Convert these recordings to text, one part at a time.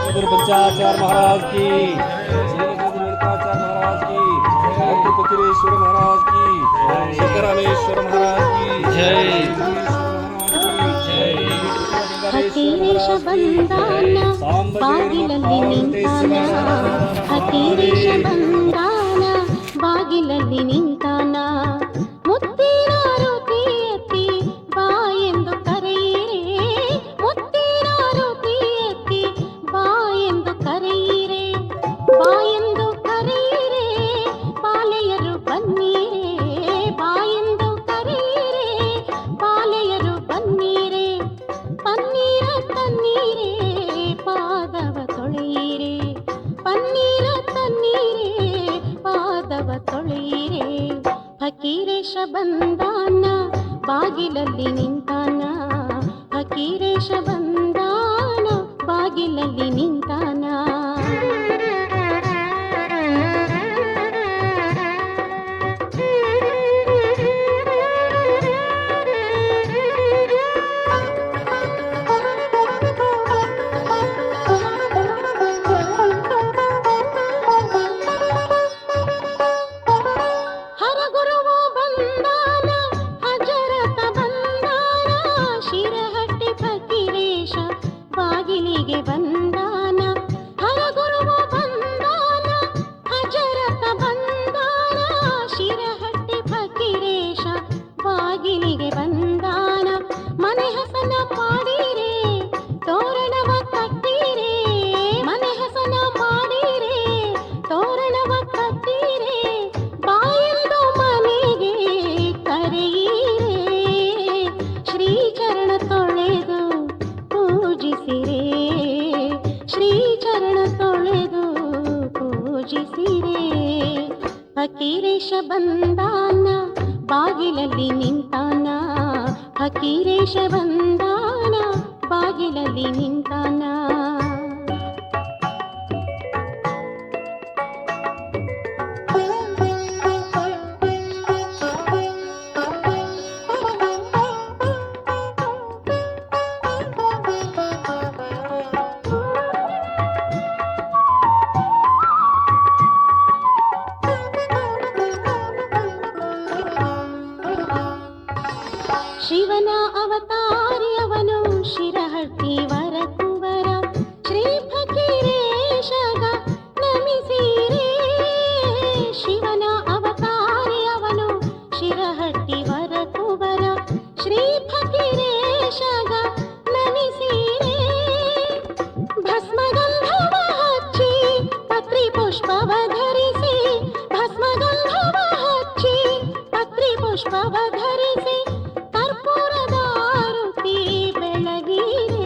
पंचाचार्य महाराज की, महाराज की, फकीरेश्वर महाराज की, सिद्धरामेश्वर महाराज की जय। ಫಕೀರೇಶ ಬಂದಾನ ಬಾಗಿಲಲ್ಲಿ ನಿಂತಾನ, ಫಕೀರೇಶ ಬಂದಾನ ಬಾಗಿಲಲ್ಲಿ ನಿಂತಾನ. ಮುತ್ತಿನಾರುತಿ ಎತ್ತಿ ಬಾ ಎಂದು ಕರೆಯಿರೆ, ಮುತ್ತಿನಾರುತಿ ಎತ್ತಿ ಬಾ ಎಂದು ಕರೆಯಿರೆ, ಬಾ ಎಂದು ಕರೆಯಿರೆ ಬಾಲೆಯರು ಬನ್ನೀರೆ, ಬಾ ಎಂದು ಕರೆಯಿರೆ ಬಾಲೆಯರು ಬನ್ನೀರೆ. ಪನ್ನೀರ ತನ್ನೀರೇ ಪಾದವ ತೊಳೆಯಿರೆ, ಪನ್ನೀರ ತನ್ನೀರೇ ಪಾದವ ತೊಳೆಯಿರೆ. ಫಕೀರೇಶ ಬಂದಾನ ಬಾಗಿಲಲ್ಲಿ ನಿಂತಾನ, ಫಕೀರೇಶ ಬಂದಾನ ಬಾಗಿಲಲ್ಲಿ ನಿಂತಾನ. ಬಾಗಿಲಿಗೆ ಬಂದಾನ ಹರಗುರುವ ಬಂದಾನ, ಹಜರತ ಬಂದಾನ ಶಿರಹಟ್ಟಿ ಫಕೀರೇಶ ಬಾಗಿಲಿಗೆ ಬಂದಾನ. ಮನೆ ಹಸನ ಮಾಡಿರೆ ತೋರಣವ ಕಟ್ಟಿರೆ, ಮನೆ ಹಸನ ಮಾಡಿರೆ ತೋರಣವ ಕಟ್ಟಿರೆ, ಬಾಯೆಂದು ಮನೆಗೆ ಕರೆಯಿರೆ, ಶ್ರೀಚರಣ ತೊಳೆದು ಪೂಜಿಸಿರೆ, ಶ್ರೀಚರಣ ತೊಳೆದು ಪೂಜಿಸಿರೆ. ಫಕೀರೇಶ ಬಂದಾನ ಬಾಗಿಲಲ್ಲಿ ನಿಂತಾನ, ಫಕೀರೇಶ ಬಂದಾನ ಬಾಗಿಲಲ್ಲಿ ನಿಂತಾನ. ಶಿವನ ಅವತಾರಿಯವನು ಶಿರಹಟ್ಟಿ ವರಕುವರ, ಶ್ರೀ ಫಕೀರೇಶಗ ನಮಿಸಿರೆ. ಶಿವನ ಅವತಾರಿಯವನು ಶಿರಹಟ್ಟಿ ವರಕುವರ, ಶ್ರೀ ಫಕೀರೇಶಗ ನಮಿಸಿರೆ. ಭಸ್ಮಗಂಧವ ಹಚ್ಚಿ ಪತ್ರಿ ಪುಷ್ಪವ ಧರಿಸಿ, ಭಸ್ಮಗಂಧವ ಹಚ್ಚಿ ಪತ್ರಿ ಪುಷ್ಪವ ಧರಿಸಿ, ಕರ್ಪೂರದಾರುತಿ ಬೆಳಗಿರೆ,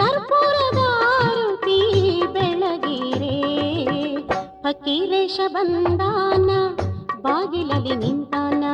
ಕರ್ಪೂರದಾರುತಿ ಬೆಳಗಿರೆ. ಫಕೀರೇಶ ಬಂದಾನ ಬಾಗಿಲಲ್ಲಿ ನಿಂತಾನ.